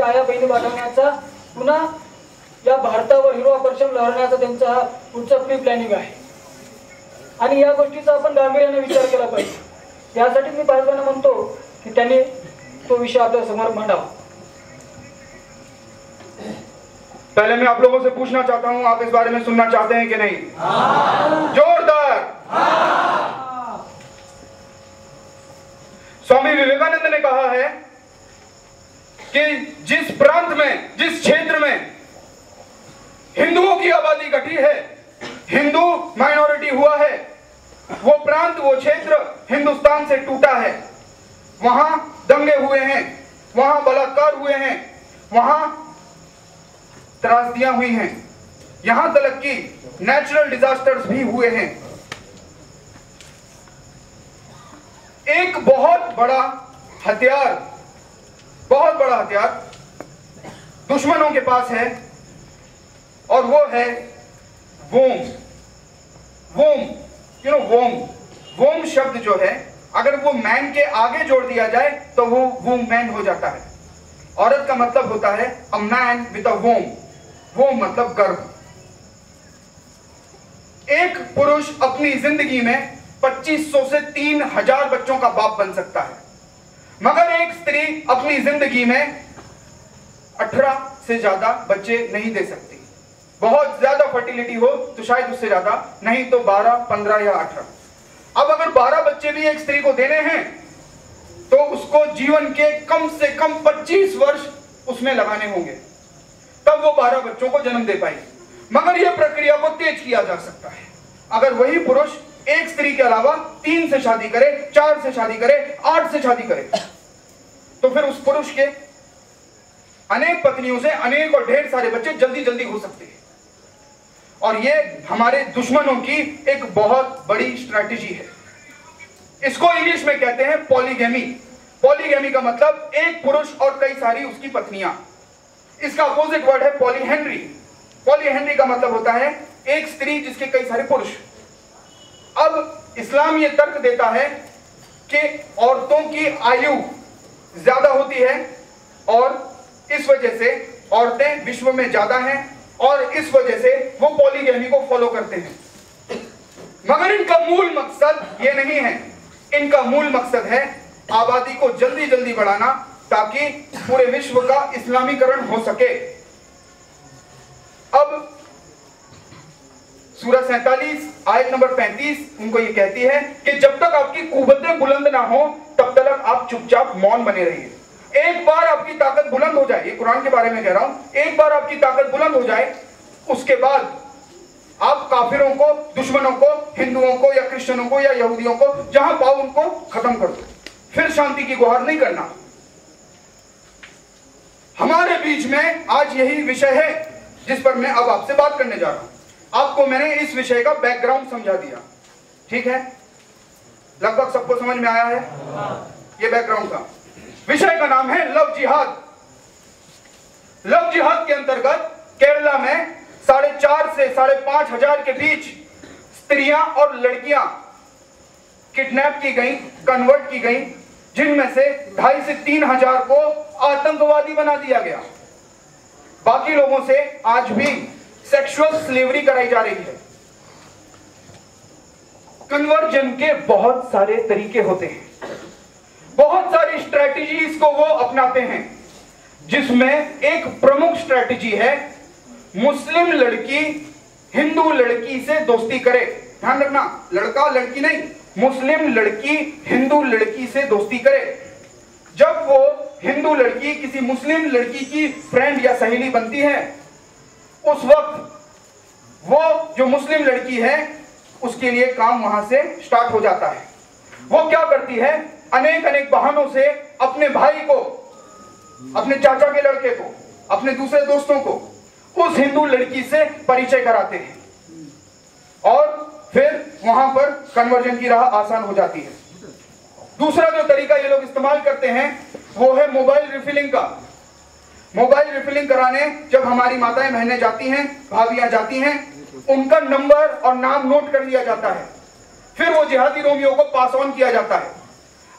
आया बहिणी वाढवण्याचा, पुन्हा या भारतावर हिरो ऑपरेशन लढवण्याचा त्यांचा हा पुढचा प्री प्लॅनिंग आहे. आणि या गोष्टीचा आपण गांभीर्याने विचार केला पाहिजे. यासाठी मी पालकांना म्हणतो की त्यांनी तो विषय आपल्या समोर मांडावा. पहले मैं आप लोगों से पूछना चाहता हूं, आप इस बारे में सुनना चाहते हैं कि नहीं? जोरदार. स्वामी विवेकानंद ने कहा है कि जिस प्रांत में, जिस क्षेत्र में हिंदुओं की आबादी घटी है, हिंदू माइनॉरिटी हुआ है, वो प्रांत, वो क्षेत्र हिंदुस्तान से टूटा है. वहां दंगे हुए हैं, वहां बलात्कार हुए हैं, वहां त्रासदियां हुई हैं, यहां तक कि नेचुरल डिजास्टर्स भी हुए हैं. एक बहुत बड़ा हथियार दुश्मनों के पास है और वो है वोम. वोम शब्द जो है, अगर वो मैन के आगे जोड़ दिया जाए तो वो वूमैन हो जाता है. औरत का मतलब होता है अ मैन विद अ वोम. वोम मतलब गर्भ. एक पुरुष अपनी जिंदगी में 2500 से 3000 बच्चों का बाप बन सकता है, मगर एक स्त्री अपनी जिंदगी में 18 से ज्यादा बच्चे नहीं दे सकती. बहुत ज्यादा फर्टिलिटी हो तो शायद उससे ज्यादा, नहीं तो 12, 15 या 18. अब अगर 12 बच्चे भी एक स्त्री को देने हैं तो उसको जीवन के कम से कम 25 वर्ष उसमें लगाने होंगे, तब वो 12 बच्चों को जन्म दे पाएगी. मगर यह प्रक्रिया को तेज किया जा सकता है अगर वही पुरुष एक स्त्री के अलावा 3 से शादी करे, 4 से शादी करे, 8 से शादी करे, तो फिर उस पुरुष के अनेक पत्नियों से अनेक और ढेर सारे बच्चे जल्दी जल्दी हो सकते हैं. और ये हमारे दुश्मनों की एक बहुत बड़ी स्ट्रैटेजी है. इसको इंग्लिश में कहते हैं पॉलीगैमी. पॉलीगैमी का मतलब एक पुरुष और कई सारी उसकी पत्नियां. इसका अपोजिट वर्ड है पॉलीहेनरी. पॉलीहेनरी का मतलब होता है एक स्त्री जिसके कई सारे पुरुष. अब इस्लाम ये तर्क देता है कि औरतों की आयु ज्यादा होती है और इस वजह से औरतें विश्व में ज्यादा हैं और इस वजह से वो पॉलीगैमी को फॉलो करते हैं. मगर इनका मूल मकसद ये नहीं है. इनका मूल मकसद है आबादी को जल्दी जल्दी बढ़ाना ताकि पूरे विश्व का इस्लामीकरण हो सके. अब सूरह 47 आयत नंबर 35 उनको ये कहती है कि जब तक आपकी कुव्वतें बुलंद ना हो तब तक आप चुपचाप मौन बने रहिए. एक बार आपकी ताकत बुलंद हो जाए, ये कुरान के बारे में कह रहा हूं, एक बार आपकी ताकत बुलंद हो जाए, उसके बाद आप काफिरों को, दुश्मनों को, हिंदुओं को या क्रिश्चियनों को या यहूदियों को जहां पाओ उनको खत्म कर दो. फिर शांति की गुहार नहीं करना. हमारे बीच में आज यही विषय है जिस पर मैं अब आपसे बात करने जा रहा हूं. आपको मैंने इस विषय का बैकग्राउंड समझा दिया, ठीक है? लगभग सबको समझ में आया है. ये बैकग्राउंड था. विषय का नाम है लव जिहाद. लव जिहाद के अंतर्गत केरला में 4,500 से 5,500 के बीच स्त्रियां और लड़कियां किडनैप की गई, कन्वर्ट की गई, जिनमें से 2,500 से 3,000 को आतंकवादी बना दिया गया. बाकी लोगों से आज भी सेक्सुअल स्लेवरी कराई जा रही है. कन्वर्जन के बहुत सारे तरीके होते हैं, बहुत सारी स्ट्रैटेजीज को वो अपनाते हैं, जिसमें एक प्रमुख स्ट्रैटेजी है मुस्लिम लड़की हिंदू लड़की से दोस्ती करे. ध्यान रखना, लड़का लड़की नहीं, मुस्लिम लड़की हिंदू लड़की से दोस्ती करे. जब वो हिंदू लड़की किसी मुस्लिम लड़की की फ्रेंड या सहेली बनती है, उस वक्त वो जो मुस्लिम लड़की है उसके लिए काम वहां से स्टार्ट हो जाता है. वो क्या करती है, अनेक अनेक बहानों से अपने भाई को, अपने चाचा के लड़के को, अपने दूसरे दोस्तों को उस हिंदू लड़की से परिचय कराते हैं और फिर वहां पर कन्वर्जन की राह आसान हो जाती है. दूसरा जो तरीका ये लोग इस्तेमाल करते हैं वो है मोबाइल रिफिलिंग का. मोबाइल रिफिलिंग कराने जब हमारी माताएं बहनें जाती हैं, भाभियां जाती हैं, उनका नंबर और नाम नोट कर लिया जाता है. फिर वो जिहादी रोमियो को पास ऑन किया जाता है.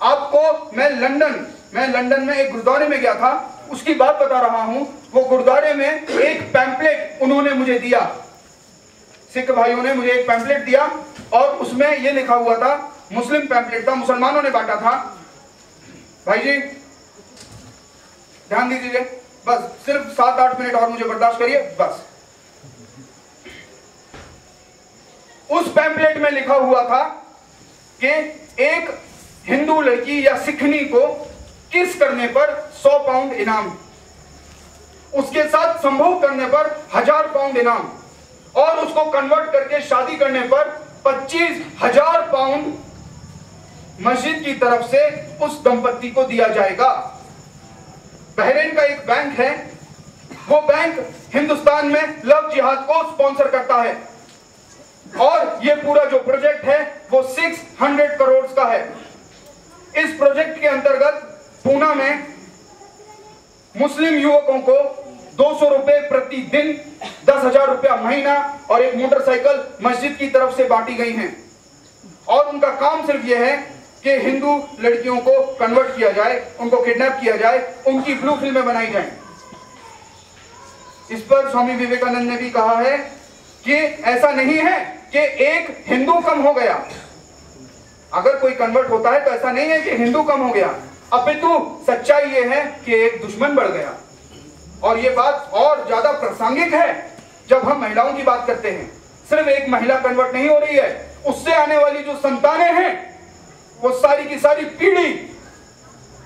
आपको मैं लंदन में एक गुरुद्वारे में गया था, उसकी बात बता रहा हूं। वो गुरुद्वारे में एक पैम्पलेट उन्होंने मुझे दिया, सिख भाइयों ने मुझे एक पैम्पलेट दिया और उसमें ये लिखा हुआ था, मुस्लिम पैम्पलेट था, मुसलमानों ने बांटा था। भाई जी ध्यान दीजिए, बस सिर्फ 7-8 मिनट और मुझे बर्दाश्त करिए बस। उस पैम्पलेट में लिखा हुआ था कि एक हिंदू लड़की या सिखनी को किस करने पर 100 पाउंड इनाम, उसके साथ संभोग करने पर 1000 पाउंड इनाम और उसको कन्वर्ट करके शादी करने पर 25,000 पाउंड मस्जिद की तरफ से उस दंपत्ति को दिया जाएगा। बहरीन का एक बैंक है, वो बैंक हिंदुस्तान में लव जिहाद को स्पॉन्सर करता है और ये पूरा जो प्रोजेक्ट है वो 600 करोड़ का है। इस प्रोजेक्ट के अंतर्गत पूना में मुस्लिम युवकों को 200 रुपए प्रतिदिन, 10,000 रुपया महीना और एक मोटरसाइकिल मस्जिद की तरफ से बांटी गई हैं और उनका काम सिर्फ यह है कि हिंदू लड़कियों को कन्वर्ट किया जाए, उनको किडनैप किया जाए, उनकी ब्लू फिल्में बनाई जाएं। इस पर स्वामी विवेकानंद ने भी कहा है कि ऐसा नहीं है कि एक हिंदू कम हो गया, अगर कोई कन्वर्ट होता है तो ऐसा नहीं है कि हिंदू कम हो गया, अपितु सच्चाई यह है कि एक दुश्मन बढ़ गया। और यह बात और ज्यादा प्रासंगिक है जब हम महिलाओं की बात करते हैं। सिर्फ एक महिला कन्वर्ट नहीं हो रही है, उससे आने वाली जो संतानें हैं वो सारी की सारी पीढ़ी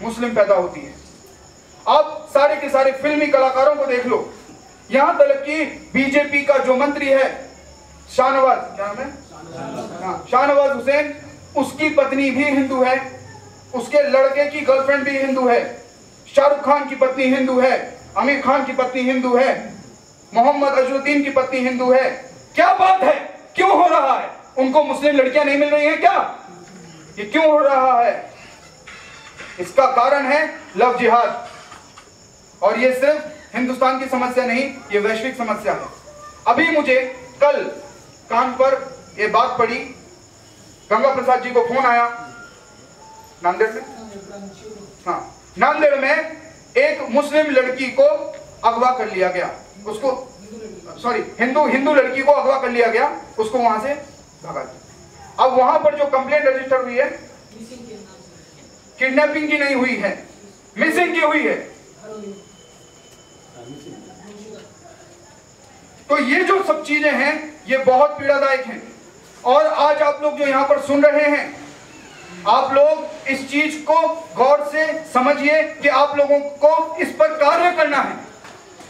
मुस्लिम पैदा होती है। आप सारे के सारे फिल्मी कलाकारों को देख लो, यहां तक कि बीजेपी का जो मंत्री है शाहनवाज, क्या नाम है, हाँ, शाहनवाज हुसैन, उसकी पत्नी भी हिंदू है, उसके लड़के की गर्लफ्रेंड भी हिंदू है, शाहरुख खान की पत्नी हिंदू है, आमिर खान की पत्नी हिंदू है, मोहम्मद अजरुद्दीन की पत्नी हिंदू है। क्या बात है, क्यों हो रहा है? उनको मुस्लिम लड़कियां नहीं मिल रही हैं क्या? ये क्यों हो रहा है? इसका कारण है लव जिहाद। और ये सिर्फ हिंदुस्तान की समस्या नहीं, ये वैश्विक समस्या है। अभी मुझे कल कान पर ये बात पड़ी, गंगा प्रसाद जी को फोन आया नांदेड़ में, हाँ, नांदेड़ में एक मुस्लिम लड़की को अगवा कर लिया गया, उसको सॉरी हिंदू लड़की को अगवा कर लिया गया, उसको वहां से भगा दिया। अब वहां पर जो कंप्लेंट रजिस्टर हुई है, किडनैपिंग की नहीं हुई है, मिसिंग की हुई है। तो ये जो सब चीजें हैं ये बहुत पीड़ादायक हैं। और आज आप लोग जो यहां पर सुन रहे हैं, आप लोग इस चीज को गौर से समझिए कि आप लोगों को इस पर कार्य करना है।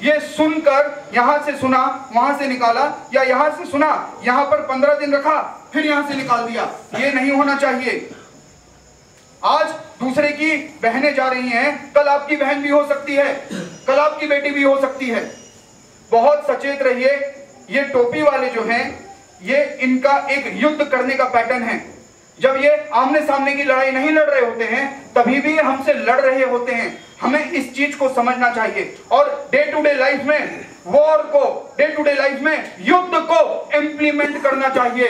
ये सुनकर यहां से सुना वहां से निकाला, या यहां से सुना यहां पर 15 दिन रखा फिर यहां से निकाल दिया, ये नहीं होना चाहिए। आज दूसरे की बहनें जा रही हैं, कल आपकी बहन भी हो सकती है, कल आपकी बेटी भी हो सकती है। बहुत सचेत रहिए। ये टोपी वाले जो हैं, ये इनका एक युद्ध करने का पैटर्न है। जब ये आमने सामने की लड़ाई नहीं लड़ रहे होते हैं तभी भी हमसे लड़ रहे होते हैं। हमें इस चीज को समझना चाहिए और डे टू डे लाइफ में वॉर को, डे टू डे लाइफ में युद्ध को इंप्लीमेंट करना चाहिए।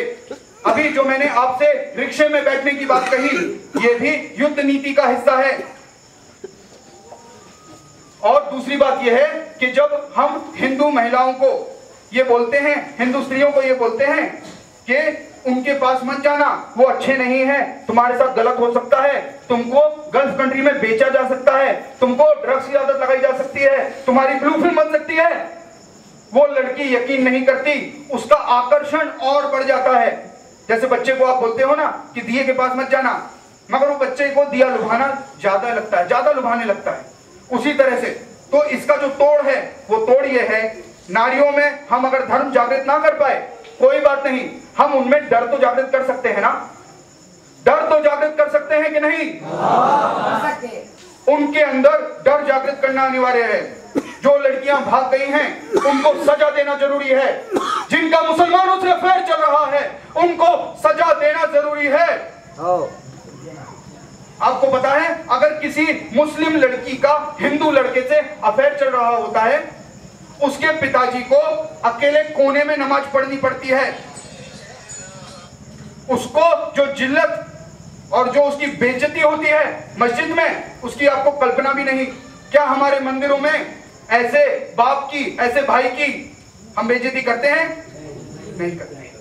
अभी जो मैंने आपसे रिक्शे में बैठने की बात कही, ये भी युद्ध नीति का हिस्सा है। और दूसरी बात यह है कि जब हम हिंदू महिलाओं को ये बोलते हैं, हिंदू स्त्रियों को ये बोलते हैं कि उनके पास मत जाना, वो अच्छे नहीं है, तुम्हारे साथ गलत हो सकता है, तुमको गल्फ कंट्री में बेचा जा सकता है, तुमको ड्रग्स की आदत लगाई जा सकती है, तुम्हारी ब्लू फिल्म बन सकती है, वो लड़की यकीन नहीं करती, उसका आकर्षण और बढ़ जाता है। जैसे बच्चे को आप बोलते हो ना कि दिए के पास मत जाना, मगर वो बच्चे को दिया लुभाना ज्यादा लगता है, ज्यादा लुभाने लगता है। उसी तरह से तो इसका जो तोड़ है वो तोड़ ये है, नारियों में हम अगर धर्म जागृत ना कर पाए कोई बात नहीं, हम उनमें डर तो जागृत कर सकते हैं ना, डर तो जागृत कर सकते हैं कि नहीं? उनके अंदर डर जागृत करना अनिवार्य है। जो लड़कियां भाग गई हैं उनको सजा देना जरूरी है, जिनका मुसलमानों से अफेयर चल रहा है उनको सजा देना जरूरी है। आपको पता है अगर किसी मुस्लिम लड़की का हिंदू लड़के से अफेयर चल रहा होता है, उसके पिताजी को अकेले कोने में नमाज पढ़नी पड़ती है, उसको जो जिल्लत और जो उसकी बेइज्जती होती है मस्जिद में, उसकी आपको कल्पना भी नहीं। क्या हमारे मंदिरों में ऐसे बाप की, ऐसे भाई की हम बेइज्जती करते हैं? नहीं करते।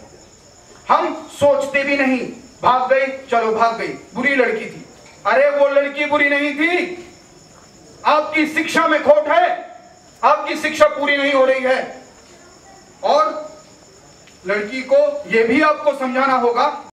हम सोचते भी नहीं, भाग गई, चलो भाग गई, बुरी लड़की थी। अरे वो लड़की बुरी नहीं थी, आपकी शिक्षा में खोट है, आपकी शिक्षा पूरी नहीं हो रही है। और लड़की को यह भी आपको समझाना होगा